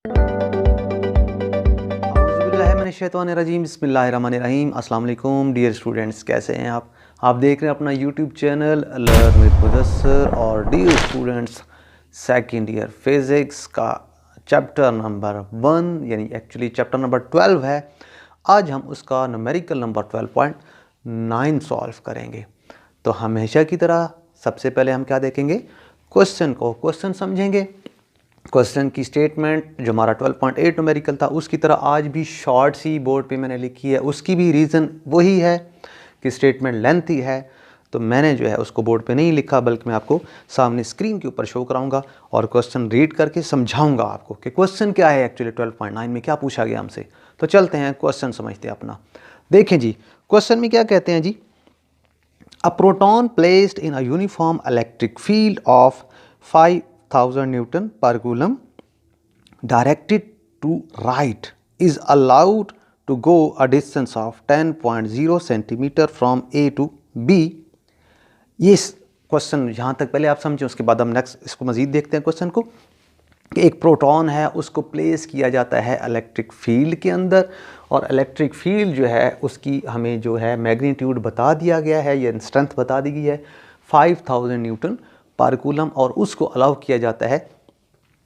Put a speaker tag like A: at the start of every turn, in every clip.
A: औज़ुबिल्लाहिमिनश्शैतानिर्रजीम बिस्मिल्लाहिर्रहमानिर्रहीम। अस्सलाम वालेकुम डियर स्टूडेंट्स, कैसे हैं आप देख रहे हैं अपना YouTube channel learn with Mudassar. और dear students, second year physics का चैप्टर नंबर 1 यानी एक्चुअली चैप्टर नंबर 12 है। आज हम उसका न्यूमेरिकल नंबर 12.9 सॉल्व करेंगे। तो हमेशा की तरह सबसे पहले हम क्या देखेंगे, क्वेश्चन समझेंगे। क्वेश्चन की स्टेटमेंट जो हमारा 12.8 न्यूमेरिकल था उसकी तरह आज भी शॉर्ट सी बोर्ड पे मैंने लिखी है। उसकी भी रीज़न वही है कि स्टेटमेंट लेंथी है, तो मैंने जो है उसको बोर्ड पे नहीं लिखा, बल्कि मैं आपको सामने स्क्रीन के ऊपर शो कराऊंगा और क्वेश्चन रीड करके समझाऊंगा आपको कि क्वेश्चन क्या है, एक्चुअली 12.9 में क्या पूछा गया हमसे। तो चलते हैं क्वेश्चन समझते हैं अपना। देखें जी, क्वेश्चन में क्या कहते हैं जी, a proton placed in a uniform electric field of 5000 Newton per Coulomb directed to right is allowed to go a distance of 10.0 centimeter from A to B। ये क्वेश्चन यहाँ तक पहले आप समझें, उसके बाद हम नेक्स्ट इसको मज़ीद देखते हैं क्वेश्चन को। कि एक प्रोटॉन है, उसको प्लेस किया जाता है इलेक्ट्रिक फील्ड के अंदर, और इलेक्ट्रिक फील्ड जो है उसकी हमें जो है मैग्नीट्यूड बता दिया गया है या स्ट्रेंथ बता दी गई है 5000 न्यूटन पर कूलम, और उसको अलाउ किया जाता है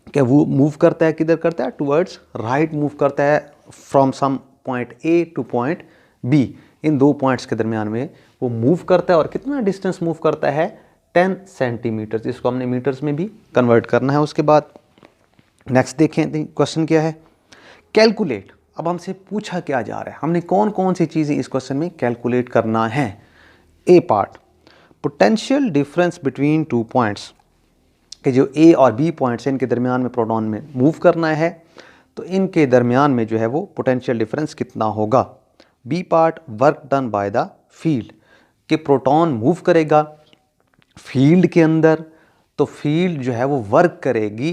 A: कि वो मूव करता है, किधर करता है, टुवर्ड्स राइट मूव करता है, from some point A to point B. इन दो पॉइंट्स के दरमियान में वो मूव करता है, और कितना डिस्टेंस मूव करता है, 10 सेंटीमीटर, जिसको हमने मीटर्स में भी कन्वर्ट करना है। उसके बाद नेक्स्ट देखें क्वेश्चन क्या है, कैलकुलेट। अब हमसे पूछा क्या जा रहा है, हमने कौन कौन सी चीज़ें इस क्वेश्चन में कैलकुलेट करना है। A part, potential difference between two points, कि जो ए और बी पॉइंट्स हैं इनके दरमियान में प्रोटॉन में मूव करना है, तो इनके दरमियान में जो है वो पोटेंशियल डिफरेंस कितना होगा। B part, work done by the field, कि प्रोटॉन मूव करेगा फील्ड के अंदर, तो फील्ड जो है वो वर्क करेगी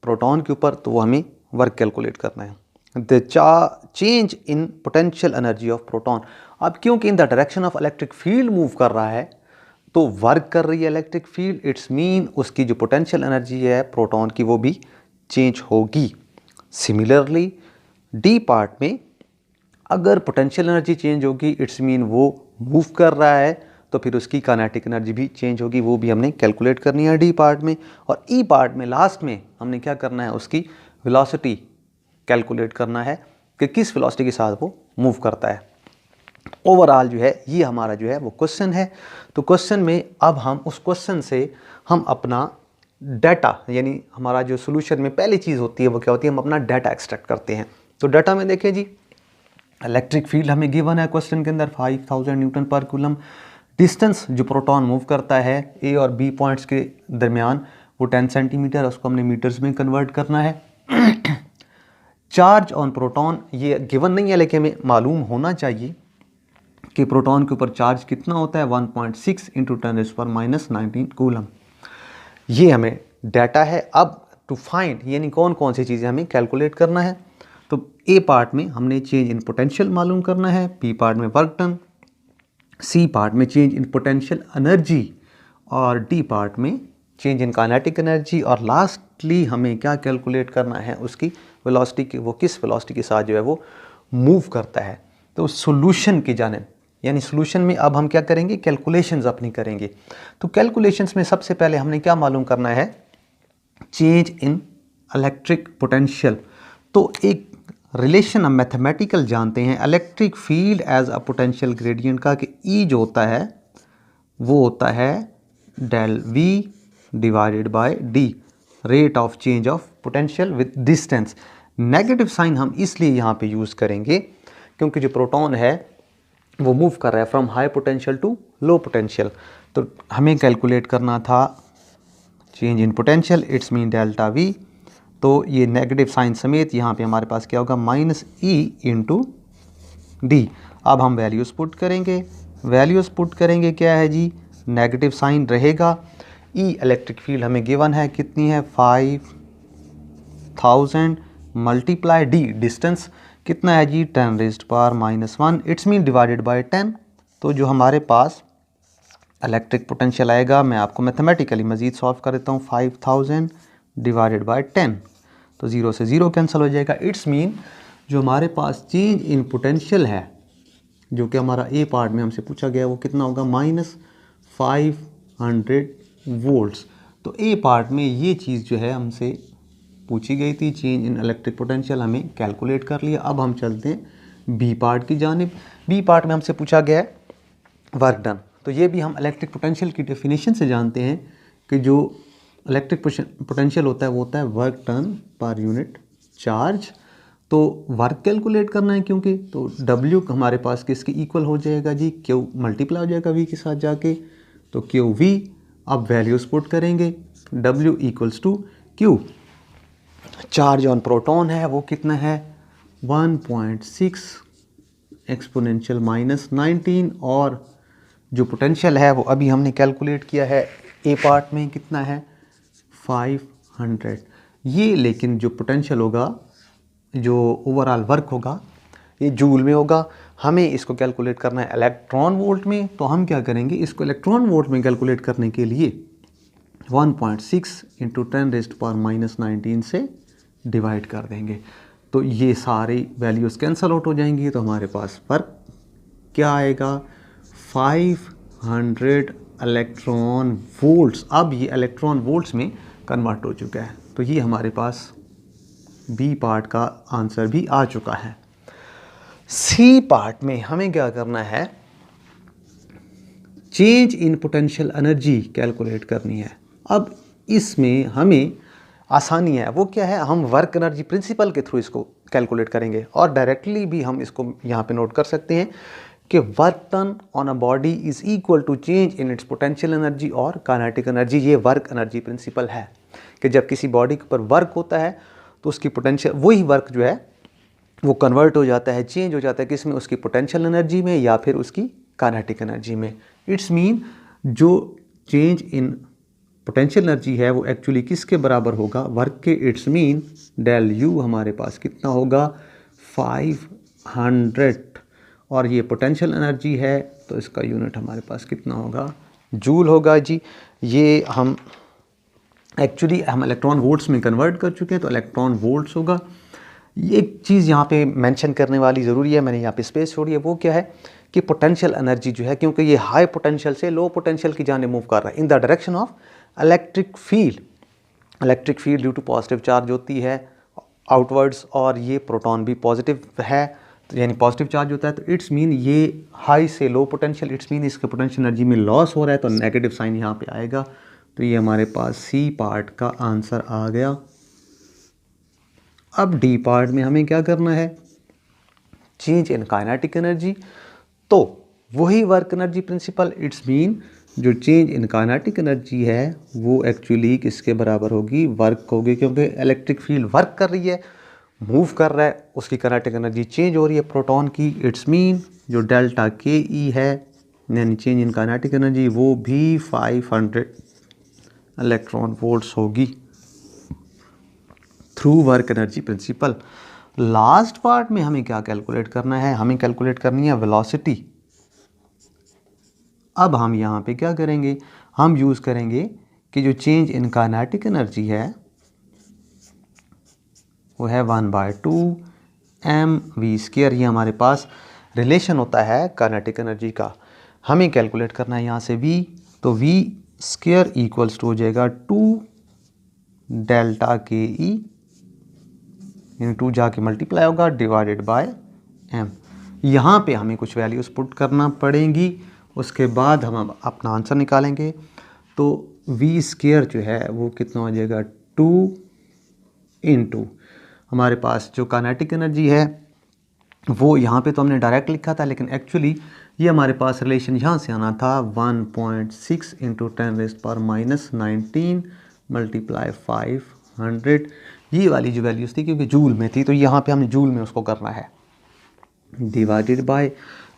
A: प्रोटॉन के ऊपर, तो वो हमें वर्क कैलकुलेट करना है। The change in potential energy of proton, अब क्योंकि इन the direction of electric field move कर रहा है, तो वर्क कर रही है इलेक्ट्रिक फील्ड, इट्स मीन उसकी जो पोटेंशियल एनर्जी है प्रोटॉन की वो भी चेंज होगी। सिमिलरली डी पार्ट में अगर पोटेंशियल एनर्जी चेंज होगी, इट्स मीन वो मूव कर रहा है, तो फिर उसकी काइनेटिक एनर्जी भी चेंज होगी, वो भी हमने कैलकुलेट करनी है डी पार्ट में। और ई पार्ट में लास्ट में हमने क्या करना है, उसकी वेलोसिटी कैलकुलेट करना है कि किस वेलोसिटी के साथ वो मूव करता है। ओवरऑल जो है ये हमारा जो है वो क्वेश्चन है। तो क्वेश्चन में अब हम उस क्वेश्चन से हम अपना डाटा, यानी हमारा जो सोल्यूशन में पहली चीज़ होती है वो क्या होती है, हम अपना डाटा एक्सट्रैक्ट करते हैं। तो डाटा में देखें जी, इलेक्ट्रिक फील्ड हमें गिवन है क्वेश्चन के अंदर 5000 न्यूटन पर कूलम। डिस्टेंस जो प्रोटॉन मूव करता है ए और बी पॉइंट्स के दरमियान वो 10 सेंटीमीटर, उसको हमने मीटर्स में कन्वर्ट करना है। चार्ज ऑन प्रोटॉन ये गिवन नहीं है, लेकिन हमें मालूम होना चाहिए कि प्रोटॉन के ऊपर चार्ज कितना होता है, 1.6 इंटू 10⁻⁻19 कूलम। ये हमें डाटा है। अब टू फाइंड यानी कौन कौन सी चीज़ें हमें कैलकुलेट करना है, तो ए पार्ट में हमने चेंज इन पोटेंशियल मालूम करना है, बी पार्ट में वर्क डन, सी पार्ट में चेंज इन पोटेंशियल एनर्जी, और डी पार्ट में चेंज इन काइनेटिक एनर्जी, और लास्टली हमें क्या कैलकुलेट करना है, उसकी वेलोसिटी की, वो किस वेलोसिटी के साथ जो है वो मूव करता है। तो सॉल्यूशन की जानिब, यानी सॉल्यूशन में अब हम क्या करेंगे, कैलकुलेशंस अपनी करेंगे। तो कैलकुलेशंस में सबसे पहले हमने क्या मालूम करना है, चेंज इन इलेक्ट्रिक पोटेंशियल। तो एक रिलेशन हम मैथमेटिकल जानते हैं electric field as a potential gradient का, कि ई जो होता है वो होता है del V divided by D, rate of change of potential with distance. Negative sign हम इसलिए यहाँ पे यूज़ करेंगे क्योंकि जो प्रोटॉन है वो मूव कर रहा है from high potential to low potential. तो हमें कैलकुलेट करना था change in potential, it's mean delta V. तो ये नेगेटिव साइन समेत यहाँ पे हमारे पास क्या होगा, माइनस ई इंटू डी। अब हम वैल्यूज़ पुट करेंगे, क्या है जी, नेगेटिव साइन रहेगा। ई इलेक्ट्रिक फील्ड हमें गिवन है कितनी है, 5000 मल्टीप्लाई डी डिस्टेंस कितना है जी, 10⁻⁻1, इट्स मीन डिवाइडेड बाय 10। तो जो हमारे पास इलेक्ट्रिक पोटेंशियल आएगा, मैं आपको मैथमेटिकली मज़ीद सॉल्व कर देता हूँ, 5000 डिवाइडेड बाय 10। तो 0 से 0 कैंसिल हो जाएगा। इट्स मीन जो हमारे पास चेंज इन पोटेंशियल है, जो कि हमारा ए पार्ट में हमसे पूछा गया, वो कितना होगा, -500 वोल्ट्स। तो ए पार्ट में ये चीज़ जो है हमसे पूछी गई थी, चेंज इन इलेक्ट्रिक पोटेंशियल, हमें कैलकुलेट कर लिया। अब हम चलते हैं बी पार्ट की जानिब। बी पार्ट में हमसे पूछा गया है वर्क डन। तो ये भी हम इलेक्ट्रिक पोटेंशियल की डेफिनेशन से जानते हैं कि जो इलेक्ट्रिक पोटेंशियल होता है वो होता है work done per unit charge. तो वर्क कैलकुलेट करना है क्योंकि, तो W हमारे पास किसके इक्वल हो जाएगा जी, Q मल्टीप्लाई हो जाएगा V के साथ जाके, तो QV। अब वैल्यूज पुट करेंगे, W equals to Q। Charge on proton है वो कितना है 1.6 एक्सपोनेंशियल -19, और जो पोटेंशियल है वो अभी हमने कैलकुलेट किया है ए पार्ट में कितना है 500। ये लेकिन जो पोटेंशियल होगा, जो ओवरऑल वर्क होगा, ये जूल में होगा। हमें इसको कैलकुलेट करना है इलेक्ट्रॉन वोल्ट में। तो हम क्या करेंगे, इसको इलेक्ट्रॉन वोल्ट में कैलकुलेट करने के लिए 1.6 × 10⁻⁻19 से डिवाइड कर देंगे। तो ये सारी वैल्यूज़ कैंसल आउट हो जाएंगी। तो हमारे पास वर्क क्या आएगा 500 इलेक्ट्रॉन वोल्ट्स। अब ये इलेक्ट्रॉन वोल्ट्स में कन्वर्ट हो चुका है। तो ये हमारे पास बी पार्ट का आंसर भी आ चुका है। सी पार्ट में हमें क्या करना है, change in potential energy calculate करनी है। अब इसमें हमें आसानी है, वो क्या है, हम वर्क एनर्जी प्रिंसिपल के थ्रू इसको कैलकुलेट करेंगे, और डायरेक्टली भी हम इसको यहाँ पे नोट कर सकते हैं कि work done on a body is equal to change in its potential energy और काइनेटिक एनर्जी। ये वर्क एनर्जी प्रिंसिपल है कि जब किसी बॉडी के ऊपर वर्क होता है तो उसकी पोटेंशियल, वही वर्क जो है वो कन्वर्ट हो जाता है, चेंज हो जाता है किसमें, उसकी पोटेंशियल एनर्जी में या फिर उसकी काइनेटिक एनर्जी में। इट्स मीन जो चेंज इन पोटेंशियल एनर्जी है वो एक्चुअली किसके बराबर होगा, वर्क के। इट्स मीन डेल यू हमारे पास कितना होगा 500, और ये पोटेंशियल एनर्जी है तो इसका यूनिट हमारे पास कितना होगा, जूल होगा जी। ये हम एक्चुअली हम इलेक्ट्रॉन वोल्ट्स में कन्वर्ट कर चुके हैं, तो इलेक्ट्रॉन वोल्ट्स होगा। एक चीज़ यहाँ पे मेंशन करने वाली ज़रूरी है, मैंने यहाँ पे स्पेस छोड़ी है, वो क्या है कि पोटेंशियल एनर्जी जो है, क्योंकि ये हाई पोटेंशियल से लो पोटेंशियल की जाने मूव कर रहा है in the direction of electric field. Electric field due to positive charge होती है आउटवर्ड्स, और ये प्रोटॉन भी पॉजिटिव है, तो यानी पॉजिटिव चार्ज होता है। तो इट्स मीन ये हाई से लो पोटेंशियल, इट्स मीन इसके पोटेंशियल एनर्जी में लॉस हो रहा है, तो नेगेटिव साइन यहाँ पे आएगा। तो ये हमारे पास सी पार्ट का आंसर आ गया। अब डी पार्ट में हमें क्या करना है, चेंज इन काइनेटिक एनर्जी। तो वही work energy principal, it's mean जो चेंज इन काइनेटिक एनर्जी है वो एक्चुअली किसके बराबर होगी, वर्क होगी, क्योंकि इलेक्ट्रिक फील्ड वर्क कर रही है, मूव कर रहा है, उसकी काइनेटिक एनर्जी चेंज हो रही है प्रोटॉन की। इट्स मीन जो डेल्टा के ई है यानी चेंज इन काइनेटिक एनर्जी, वो भी 500 इलेक्ट्रॉन वोल्ट्स होगी through work energy principal. Last part में हमें क्या कैलकुलेट करना है, हमें कैलकुलेट करनी है वेलोसिटी। अब हम यहाँ पे क्या करेंगे, हम यूज़ करेंगे कि जो चेंज इन काइनेटिक एनर्जी है वो है 1/2 mv²। ये हमारे पास रिलेशन होता है काइनेटिक एनर्जी का। हमें कैलकुलेट करना है यहाँ से v, तो v² इक्वल्स टू हो जाएगा 2 डेल्टा के ई, यानी 2 जाके मल्टीप्लाई होगा डिवाइडेड बाय m। यहाँ पे हमें कुछ वैल्यूज पुट करना पड़ेंगी, उसके बाद हम अपना आंसर निकालेंगे। तो v² जो है वो कितना हो जाएगा 2 × हमारे पास जो काइनेटिक एनर्जी है वो यहाँ पे तो हमने डायरेक्ट लिखा था, लेकिन एक्चुअली ये हमारे पास रिलेशन यहाँ से आना था 1.6 × 10⁻⁻19 मल्टीप्लाई 500। ये वाली जो वैल्यूज़ थी क्योंकि जूल में थी, तो यहाँ पे हमने जूल में उसको करना है, divided by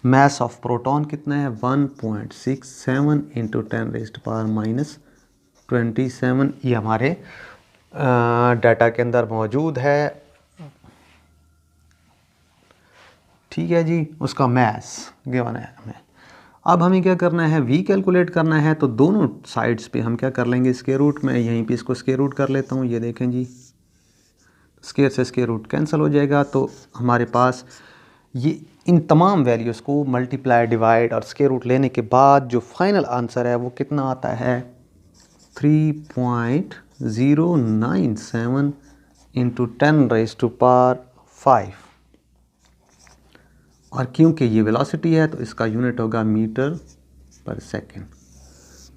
A: mass of proton कितना है 1.67 × 10⁻⁻27। ये हमारे डाटा के अंदर मौजूद है, ठीक है जी, उसका मास गिवन है हमें। अब हमें क्या करना है, v कैलकुलेट करना है। तो दोनों साइड्स पे हम क्या कर लेंगे, स्क्वायर रूट में, यहीं पे इसको स्क्वायर रूट कर लेता हूँ, ये देखें जी, स्क्वायर से स्क्वायर रूट कैंसिल हो जाएगा, तो हमारे पास ये इन तमाम वैल्यूज़ को मल्टीप्लाई, डिवाइड और स्क्वायर रूट लेने के बाद जो फाइनल आंसर है वो कितना आता है 3.097 इंटू 10⁻⁵ और क्योंकि ये वेलोसिटी है तो इसका यूनिट होगा मीटर पर सेकेंड।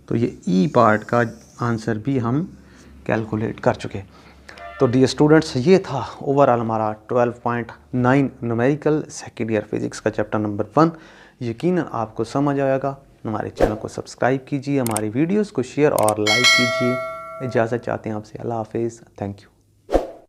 A: तो ये ई पार्ट का आंसर भी हम कैलकुलेट कर चुके। तो डियर स्टूडेंट्स, ये था ओवरऑल हमारा 12.9 न्यूमेरिकल सेकेंड ईयर फिज़िक्स का चैप्टर नंबर 1। यकीनन आपको समझ आएगा। हमारे चैनल को सब्सक्राइब कीजिए, हमारी वीडियोस को शेयर और लाइक कीजिए। इजाज़त चाहते हैं आपसे। अल्लाह हाफिज़। Thank you.